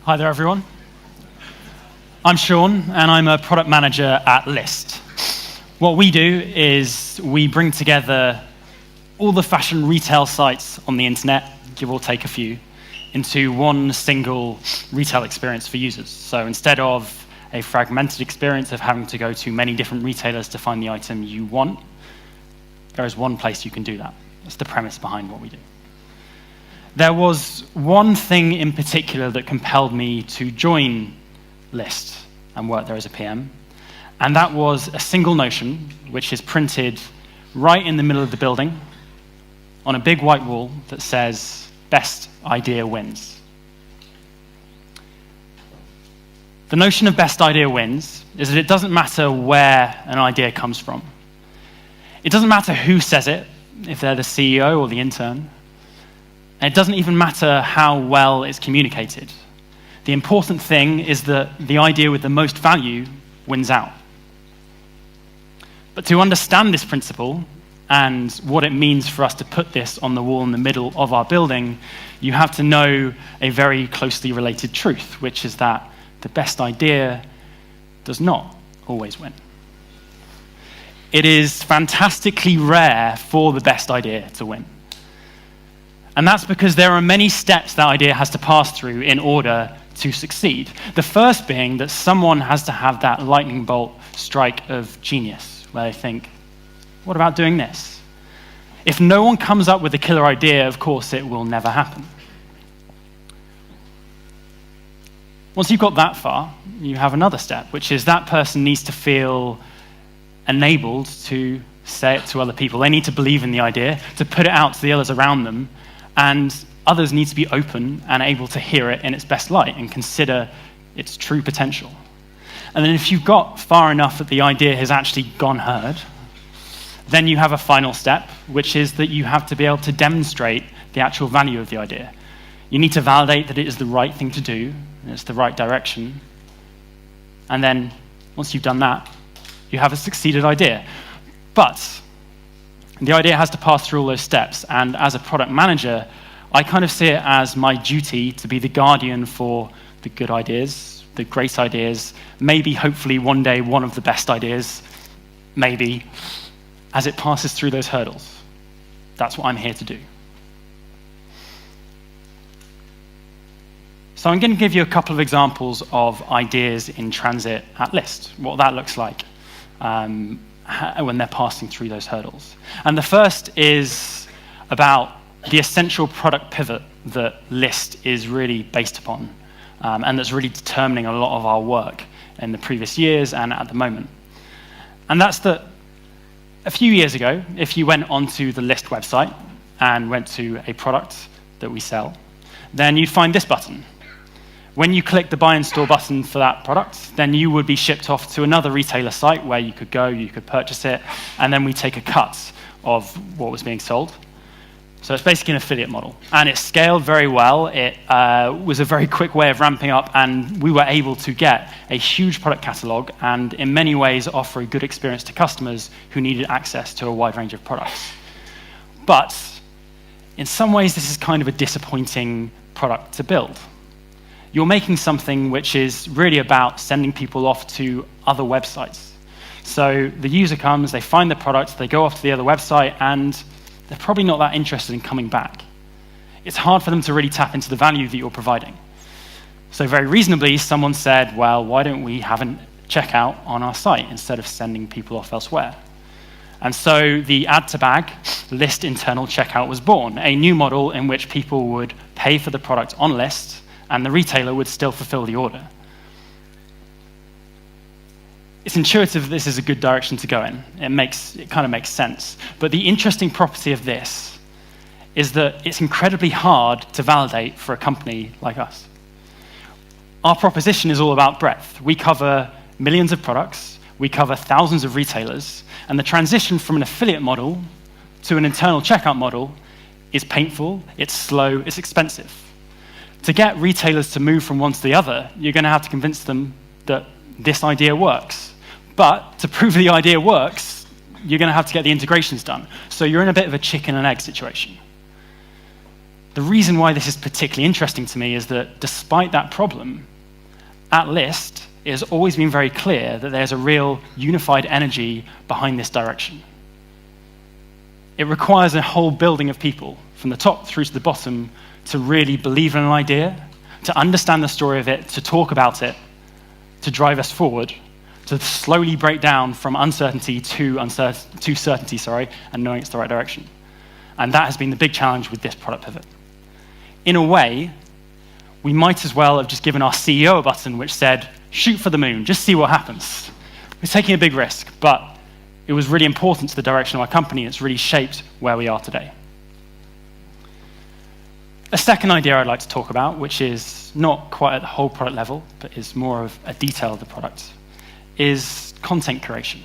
Hi there, everyone. I'm Shaun, and I'm a product manager at Lyst. What we do is we bring together all the fashion retail sites on the internet, give or take a few, into one single retail experience for users. So instead of a fragmented experience of having to go to many different retailers to find the item you want, there is one place you can do that. That's the premise behind what we do. There was one thing in particular that compelled me to join Lyst and work there as a PM, and that was a single notion which is printed right in the middle of the building on a big white wall that says, "Best idea wins." The notion of best idea wins is that it doesn't matter where an idea comes from. It doesn't matter who says it, if they're the CEO or the intern. And it doesn't even matter how well it's communicated. The important thing is that the idea with the most value wins out. But to understand this principle and what it means for us to put this on the wall in the middle of our building, you have to know a very closely related truth, which is that the best idea does not always win. It is fantastically rare for the best idea to win. And that's because there are many steps that idea has to pass through in order to succeed. The first being that someone has to have that lightning bolt strike of genius, where they think, what about doing this? If no one comes up with a killer idea, of course, it will never happen. Once you've got that far, you have another step, which is that person needs to feel enabled to say it to other people. They need to believe in the idea, to put it out to the others around them, and others need to be open and able to hear it in its best light and consider its true potential. And then if you've got far enough that the idea has actually gone heard, then you have a final step, which is that you have to be able to demonstrate the actual value of the idea. You need to validate that it is the right thing to do, and it's the right direction. And then once you've done that, you have a succeeded idea. But the idea has to pass through all those steps, and as a product manager, I kind of see it as my duty to be the guardian for the good ideas, the great ideas, maybe, hopefully, one day, one of the best ideas, maybe, as it passes through those hurdles. That's what I'm here to do. So I'm going to give you a couple of examples of ideas in transit at Lyst, what that looks like when they're passing through those hurdles. And the first is about the essential product pivot that Lyst is really based upon, and that's really determining a lot of our work in the previous years and at the moment. And that's that a few years ago, if you went onto the Lyst website and went to a product that we sell, then you'd find this button. When you click the buy and store button for that product, then you would be shipped off to another retailer site where you could go, you could purchase it, and then we take a cut of what was being sold. So it's basically an affiliate model. And it scaled very well. It was a very quick way of ramping up, and we were able to get a huge product catalog and in many ways offer a good experience to customers who needed access to a wide range of products. But in some ways, this is kind of a disappointing product to build. You're making something which is really about sending people off to other websites. So the user comes, they find the product, they go off to the other website, and they're probably not that interested in coming back. It's hard for them to really tap into the value that you're providing. So very reasonably, someone said, well, why don't we have a checkout on our site instead of sending people off elsewhere? And so the add-to-bag Lyst internal checkout was born, a new model in which people would pay for the product on Lyst, and the retailer would still fulfill the order. It's intuitive that this is a good direction to go in. It kind of makes sense. But the interesting property of this is that it's incredibly hard to validate for a company like us. Our proposition is all about breadth. We cover millions of products, we cover thousands of retailers, and the transition from an affiliate model to an internal checkout model is painful, it's slow, it's expensive. To get retailers to move from one to the other, you're going to have to convince them that this idea works. But to prove the idea works, you're going to have to get the integrations done. So you're in a bit of a chicken and egg situation. The reason why this is particularly interesting to me is that despite that problem, at Lyst, it has always been very clear that there's a real unified energy behind this direction. It requires a whole building of people, from the top through to the bottom, to really believe in an idea, to understand the story of it, to talk about it, to drive us forward, to slowly break down from uncertainty to certainty, and knowing it's the right direction. And that has been the big challenge with this product pivot. In a way, we might as well have just given our CEO a button which said, shoot for the moon, just see what happens. We're taking a big risk, but it was really important to the direction of our company, and it's really shaped where we are today. A second idea I'd like to talk about, which is not quite at the whole product level, but is more of a detail of the product, is content curation.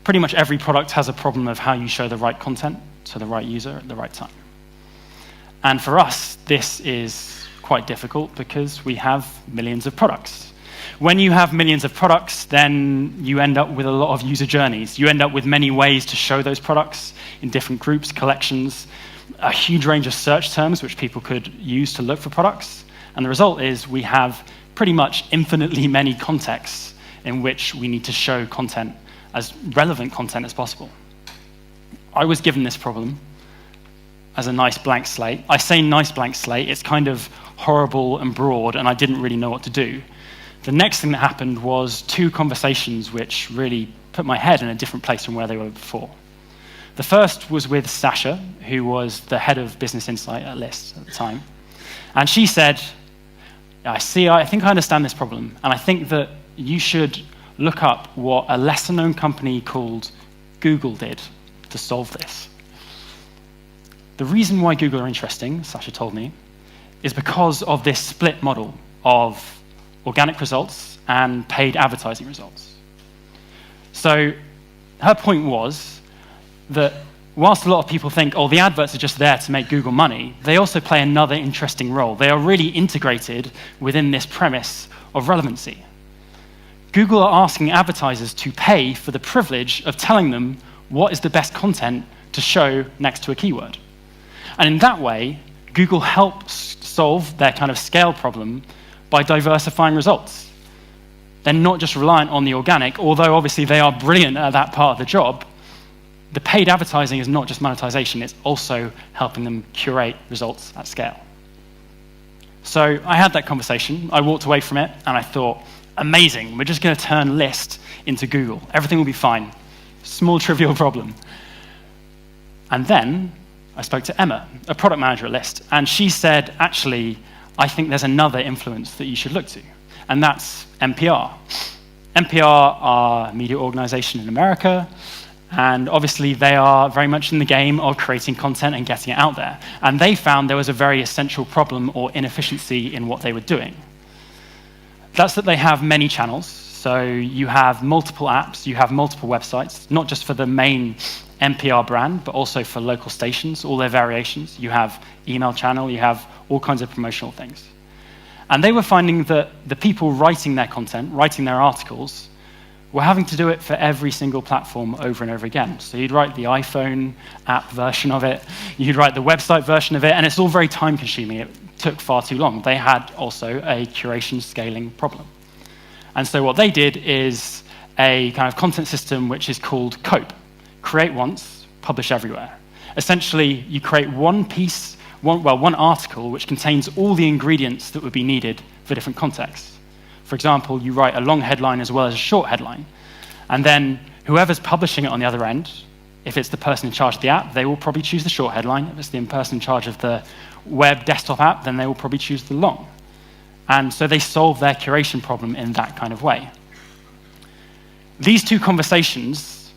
Pretty much every product has a problem of how you show the right content to the right user at the right time. And for us, this is quite difficult because we have millions of products. When you have millions of products, then you end up with a lot of user journeys. You end up with many ways to show those products in different groups, collections, a huge range of search terms which people could use to look for products. And the result is we have pretty much infinitely many contexts in which we need to show content, as relevant content as possible. I was given this problem as a nice blank slate. I say nice blank slate, it's kind of horrible and broad, and I didn't really know what to do. The next thing that happened was 2 conversations which really put my head in a different place from where they were before. The first was with Sasha, who was the head of business insight at Lyst at the time. And she said, I think I understand this problem, and I think that you should look up what a lesser-known company called Google did to solve this. The reason why Google are interesting, Sasha told me, is because of this split model of organic results and paid advertising results. So her point was that whilst a lot of people think, oh, the adverts are just there to make Google money, they also play another interesting role. They are really integrated within this premise of relevancy. Google are asking advertisers to pay for the privilege of telling them what is the best content to show next to a keyword. And in that way, Google helps solve their kind of scale problem by diversifying results. They're not just reliant on the organic, although obviously they are brilliant at that part of the job. The paid advertising is not just monetization, it's also helping them curate results at scale. So I had that conversation, I walked away from it, and I thought, amazing, we're just going to turn Lyst into Google. Everything will be fine. Small, trivial problem. And then I spoke to Emma, a product manager at Lyst, and she said, actually, I think there's another influence that you should look to, and that's NPR. NPR are a media organization in America, and obviously they are very much in the game of creating content and getting it out there. And they found there was a very essential problem or inefficiency in what they were doing. That's that they have many channels. So you have multiple apps, you have multiple websites, not just for the main NPR brand, but also for local stations, all their variations. You have email channel, you have all kinds of promotional things. And they were finding that the people writing their content, writing their articles, were having to do it for every single platform over and over again. So you'd write the iPhone app version of it, you'd write the website version of it, and it's all very time consuming. It took far too long. They had also a curation scaling problem. And so what they did is a kind of content system which is called COPE, create once, publish everywhere. Essentially, you create one piece, one article which contains all the ingredients that would be needed for different contexts. For example, you write a long headline as well as a short headline, and then whoever's publishing it on the other end, if it's the person in charge of the app, they will probably choose the short headline. If it's the person in charge of the web desktop app, then they will probably choose the long. And so they solve their curation problem in that kind of way. These 2 conversations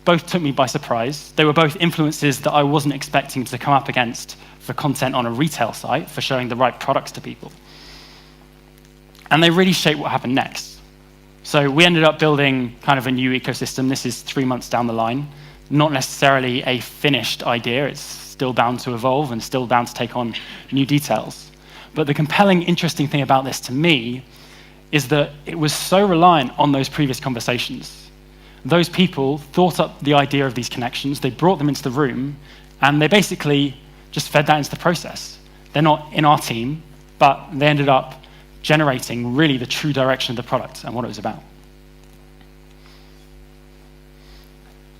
both took me by surprise. They were both influences that I wasn't expecting to come up against for content on a retail site, for showing the right products to people. And they really shaped what happened next. So we ended up building kind of a new ecosystem. This is 3 months down the line. Not necessarily a finished idea. It's still bound to evolve and still bound to take on new details. But the compelling, interesting thing about this to me is that it was so reliant on those previous conversations. Those people thought up the idea of these connections, they brought them into the room, and they basically just fed that into the process. They're not in our team, but they ended up generating really the true direction of the product and what it was about.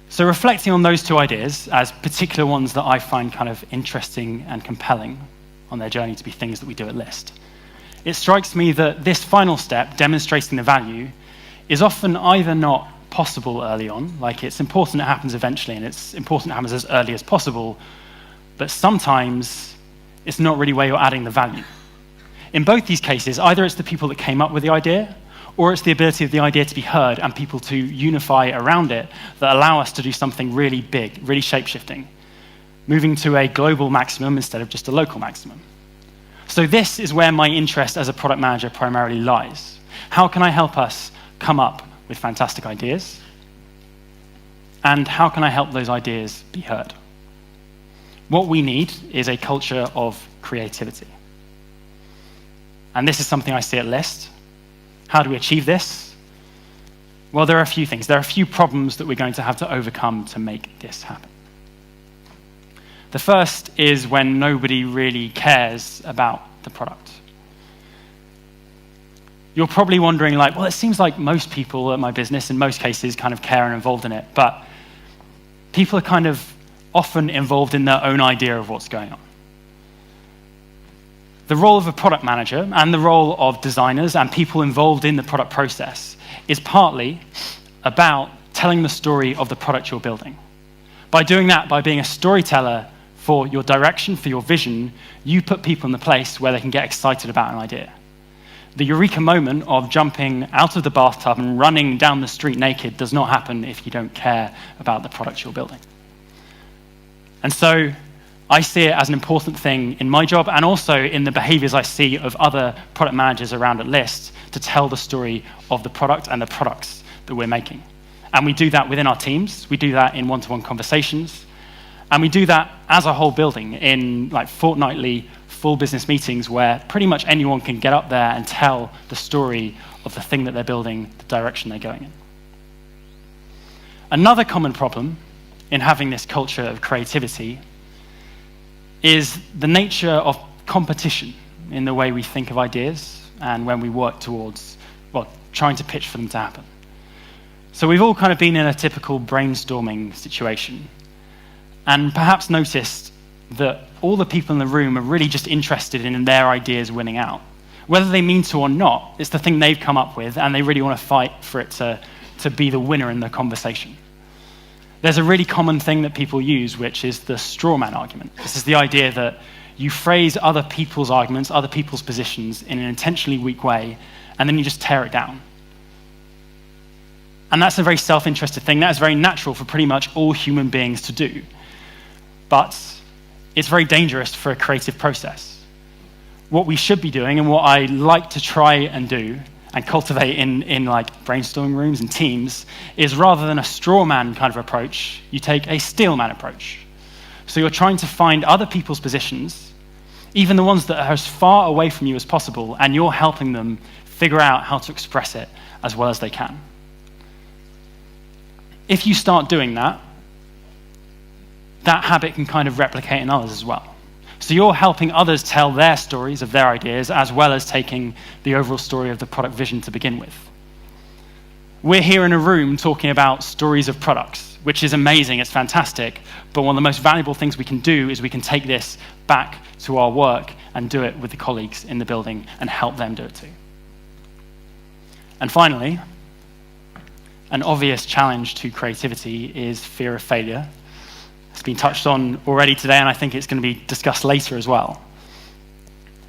So reflecting on those two ideas as particular ones that I find kind of interesting and compelling on their journey to be things that we do at Lyst, it strikes me that this final step, demonstrating the value, is often either not possible early on, like it's important it happens eventually and it's important it happens as early as possible, but sometimes it's not really where you're adding the value. In both these cases, either it's the people that came up with the idea, or it's the ability of the idea to be heard and people to unify around it that allow us to do something really big, really shape-shifting, moving to a global maximum instead of just a local maximum. So this is where my interest as a product manager primarily lies. How can I help us come up with fantastic ideas? And how can I help those ideas be heard? What we need is a culture of creativity. And this is something I see at Lyst. How do we achieve this? Well, there are a few things. There are a few problems that we're going to have to overcome to make this happen. The first is when nobody really cares about the product. You're probably wondering, like, well, it seems like most people at my business, in most cases, kind of care and involved in it, but people are kind of often involved in their own idea of what's going on. The role of a product manager and the role of designers and people involved in the product process is partly about telling the story of the product you're building. By doing that, by being a storyteller for your direction, for your vision, you put people in the place where they can get excited about an idea. The eureka moment of jumping out of the bathtub and running down the street naked does not happen if you don't care about the product you're building. And so I see it as an important thing in my job and also in the behaviors I see of other product managers around at Lyst to tell the story of the product and the products that we're making. And we do that within our teams. We do that in one-to-one conversations. And we do that as a whole building in like fortnightly full business meetings where pretty much anyone can get up there and tell the story of the thing that they're building, the direction they're going in. Another common problem in having this culture of creativity is the nature of competition in the way we think of ideas and when we work towards, well, trying to pitch for them to happen. So we've all kind of been in a typical brainstorming situation and perhaps noticed that all the people in the room are really just interested in their ideas winning out. Whether they mean to or not, it's the thing they've come up with and they really want to fight for it to be the winner in the conversation. There's a really common thing that people use, which is the straw man argument. This is the idea that you phrase other people's arguments, other people's positions in an intentionally weak way, and then you just tear it down. And that's a very self-interested thing. That is very natural for pretty much all human beings to do. But it's very dangerous for a creative process. What we should be doing, and what I like to try and do, and cultivate in like brainstorming rooms and teams, is rather than a straw man kind of approach, you take a steel man approach. So you're trying to find other people's positions, even the ones that are as far away from you as possible, and you're helping them figure out how to express it as well as they can. If you start doing that, that habit can kind of replicate in others as well. So you're helping others tell their stories of their ideas as well as taking the overall story of the product vision to begin with. We're here in a room talking about stories of products, which is amazing, it's fantastic, but one of the most valuable things we can do is we can take this back to our work and do it with the colleagues in the building and help them do it too. And finally, an obvious challenge to creativity is fear of failure. It's been touched on already today, and I think it's going to be discussed later as well.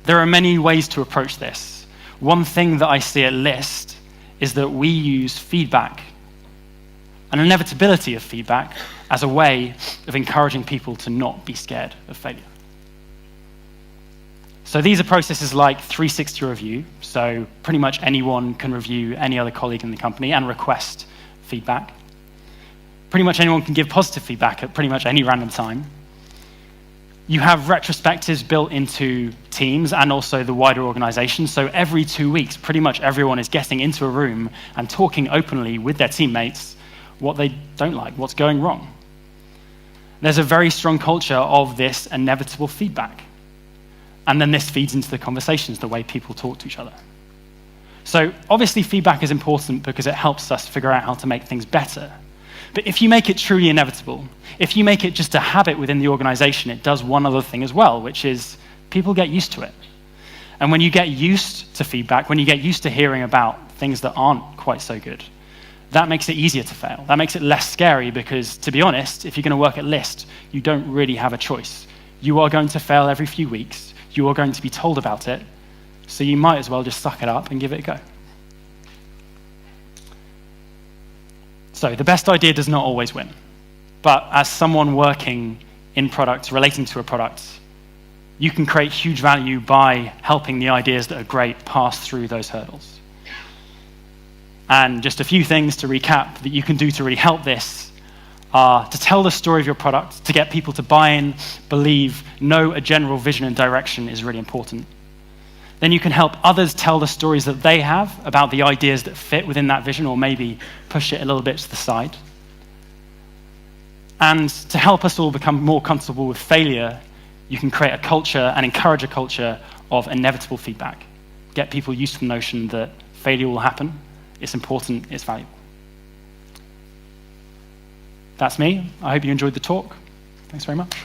There are many ways to approach this. One thing that I see at Lyst is that we use feedback, an inevitability of feedback, as a way of encouraging people to not be scared of failure. So these are processes like 360 review. So pretty much anyone can review any other colleague in the company and request feedback. Pretty much anyone can give positive feedback at pretty much any random time. You have retrospectives built into teams and also the wider organization. So every 2 weeks, pretty much everyone is getting into a room and talking openly with their teammates what they don't like, what's going wrong. There's a very strong culture of this inevitable feedback. And then this feeds into the conversations, the way people talk to each other. So obviously feedback is important because it helps us figure out how to make things better. But if you make it truly inevitable, if you make it just a habit within the organization, it does one other thing as well, which is people get used to it. And when you get used to feedback, when you get used to hearing about things that aren't quite so good, that makes it easier to fail. That makes it less scary because, to be honest, if you're going to work at Lyst, you don't really have a choice. You are going to fail every few weeks. You are going to be told about it. So you might as well just suck it up and give it a go. So the best idea does not always win. But as someone working in products, relating to a product, you can create huge value by helping the ideas that are great pass through those hurdles. And just a few things to recap that you can do to really help this are to tell the story of your product, to get people to buy in, believe, know a general vision and direction is really important. Then you can help others tell the stories that they have about the ideas that fit within that vision, or maybe push it a little bit to the side. And to help us all become more comfortable with failure, you can create a culture and encourage a culture of inevitable feedback. Get people used to the notion that failure will happen. It's important, it's valuable. That's me. I hope you enjoyed the talk. Thanks very much.